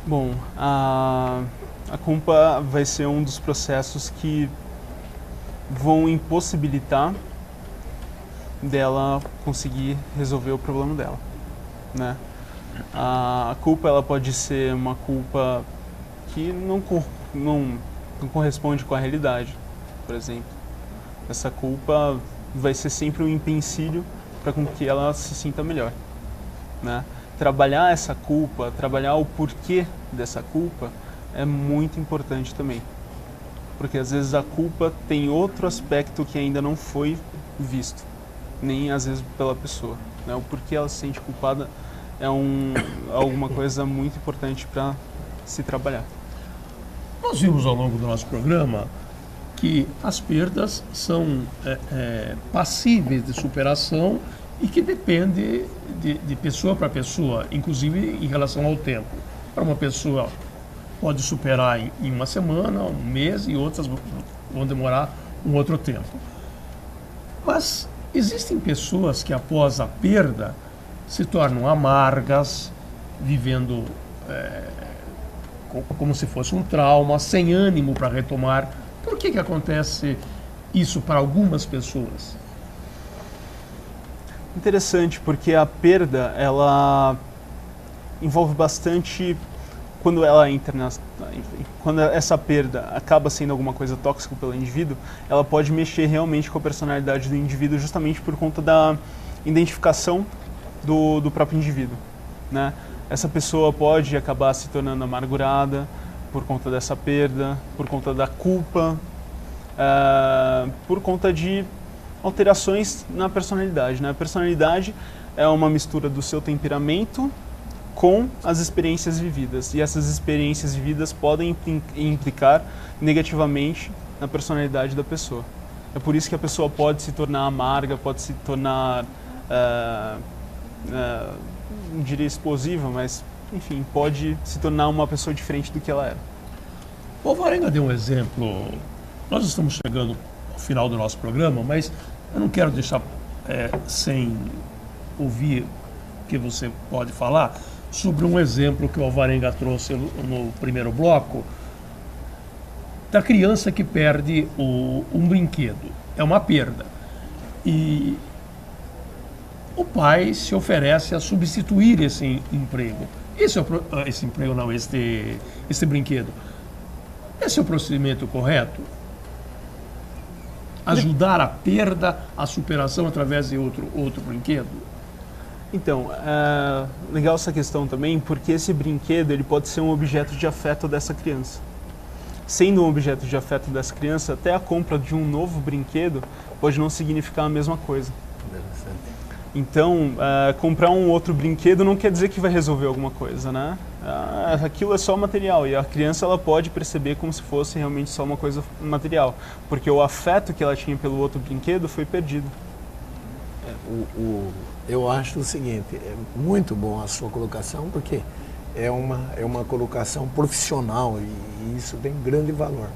Bom, a culpa vai ser um dos processos que vão impossibilitar dela conseguir resolver o problema dela, né? A culpa, ela pode ser uma culpa que não corresponde com a realidade, por exemplo. Essa culpa vai ser sempre um empecilho para com que ela se sinta melhor, né? Trabalhar essa culpa, trabalhar o porquê dessa culpa é muito importante também. Porque às vezes a culpa tem outro aspecto que ainda não foi visto, nem às vezes pela pessoa, né? O porquê ela se sente culpada é alguma coisa muito importante para se trabalhar. Nós vimos ao longo do nosso programa que as perdas são passíveis de superação e que depende de pessoa para pessoa, inclusive em relação ao tempo. Para uma pessoa pode superar em uma semana, um mês, e outras vão demorar um outro tempo. Mas existem pessoas que após a perda se tornam amargas, vivendo como se fosse um trauma, sem ânimo para retomar. Por que acontece isso para algumas pessoas? Interessante, porque a perda, ela envolve bastante, quando ela entra quando essa perda acaba sendo alguma coisa tóxica pelo indivíduo, ela pode mexer realmente com a personalidade do indivíduo, justamente por conta da identificação do próprio indivíduo, né? Essa pessoa pode acabar se tornando amargurada por conta dessa perda, por conta da culpa, por conta de alterações na personalidade, né? A personalidade é uma mistura do seu temperamento com as experiências vividas, e essas experiências vividas podem implicar negativamente na personalidade da pessoa. É por isso que a pessoa pode se tornar amarga, pode se tornar, não diria explosiva, mas enfim, pode se tornar uma pessoa diferente do que ela era. O Alvarenga deu um exemplo. Nós estamos chegando ao final do nosso programa, mas eu não quero deixar sem ouvir o que você pode falar sobre um exemplo que o Alvarenga trouxe no primeiro bloco, da criança que perde um brinquedo. É uma perda. E o pai se oferece a substituir esse emprego. Esse emprego não, esse brinquedo. Esse é o procedimento correto? Ajudar a perda, a superação através de outro brinquedo? Então, legal essa questão também, porque esse brinquedo ele pode ser um objeto de afeto dessa criança. Sendo um objeto de afeto dessa criança, até a compra de um novo brinquedo pode não significar a mesma coisa. Então, comprar um outro brinquedo não quer dizer que vai resolver alguma coisa, né? Aquilo é só material, e a criança ela pode perceber como se fosse realmente só uma coisa material, porque o afeto que ela tinha pelo outro brinquedo foi perdido. Eu acho o seguinte, é muito bom a sua colocação, porque é uma colocação profissional e isso tem grande valor.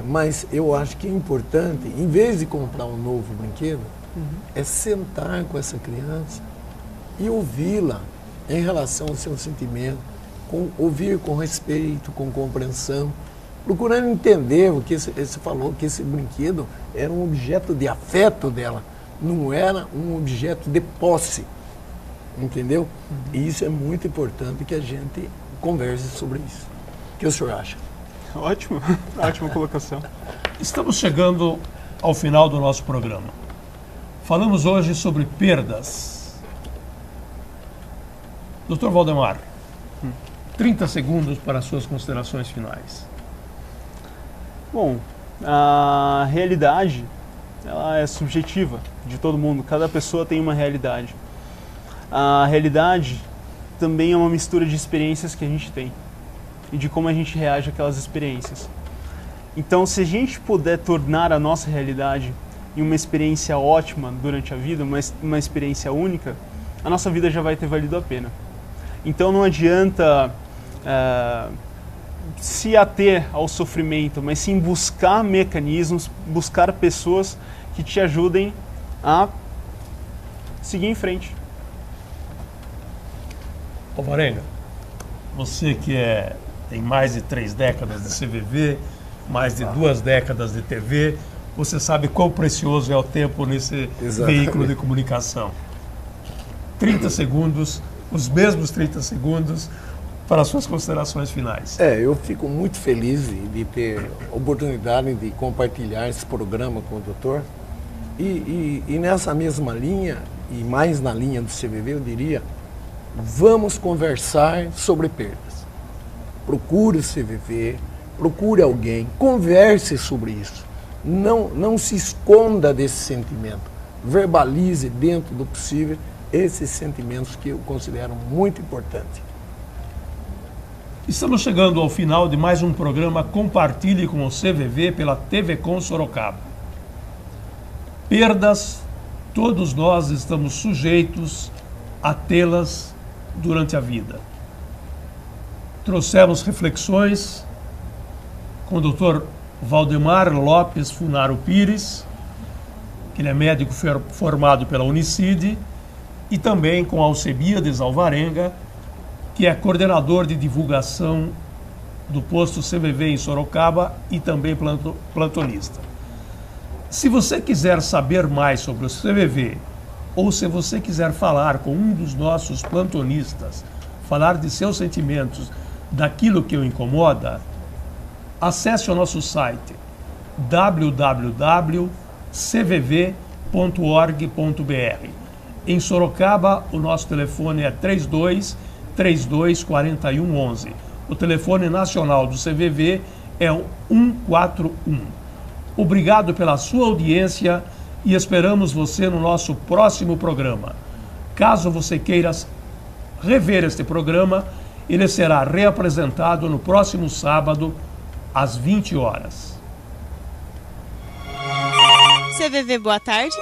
Mas eu acho que é importante, em vez de comprar um novo brinquedo, é sentar com essa criança e ouvi-la em relação ao seu sentimento, ouvir com respeito, com compreensão, procurando entender o que você falou, que esse brinquedo era um objeto de afeto dela, não era um objeto de posse, entendeu? E isso é muito importante que a gente converse sobre isso. O que o senhor acha? Ótimo, ótima colocação. Estamos chegando ao final do nosso programa. Falamos hoje sobre perdas. Dr. Valdemar, 30 segundos para as suas considerações finais. Bom, a realidade ela é subjetiva de todo mundo, cada pessoa tem uma realidade. A realidade também é uma mistura de experiências que a gente tem e de como a gente reage àquelas experiências. Então, se a gente puder tornar a nossa realidade em uma experiência ótima durante a vida, uma experiência única, a nossa vida já vai ter valido a pena. Então não adianta se ater ao sofrimento, mas sim buscar mecanismos, buscar pessoas que te ajudem a seguir em frente. Ô Varenga, você que tem mais de 3 décadas de CVV, mais de 2 décadas de TV, você sabe quão precioso é o tempo nesse veículo de comunicação. 30 segundos, os mesmos 30 segundos, para as suas considerações finais. Eu fico muito feliz de ter a oportunidade de compartilhar esse programa com o doutor. E nessa mesma linha, e mais na linha do CVV, eu diria, vamos conversar sobre perdas. Procure o CVV, procure alguém, converse sobre isso. Não se esconda desse sentimento. Verbalize dentro do possível esses sentimentos que eu considero muito importantes. Estamos chegando ao final de mais um programa Compartilhe com o CVV pela TV Com Sorocaba. Perdas, todos nós estamos sujeitos a tê-las durante a vida. Trouxemos reflexões com o Dr. Valdemar Lopes Funaro Pires, que ele é médico formado pela Unicid, e também com Alcebiades Alvarenga, que é coordenador de divulgação do posto CVV em Sorocaba e também plantonista. Se você quiser saber mais sobre o CVV, ou se você quiser falar com um dos nossos plantonistas, falar de seus sentimentos, daquilo que o incomoda, acesse o nosso site www.cvv.org.br. Em Sorocaba, o nosso telefone é 324111. O telefone nacional do CVV é o 141. Obrigado pela sua audiência e esperamos você no nosso próximo programa. Caso você queira rever este programa, ele será reapresentado no próximo sábado, às 20 horas. CVV, boa tarde.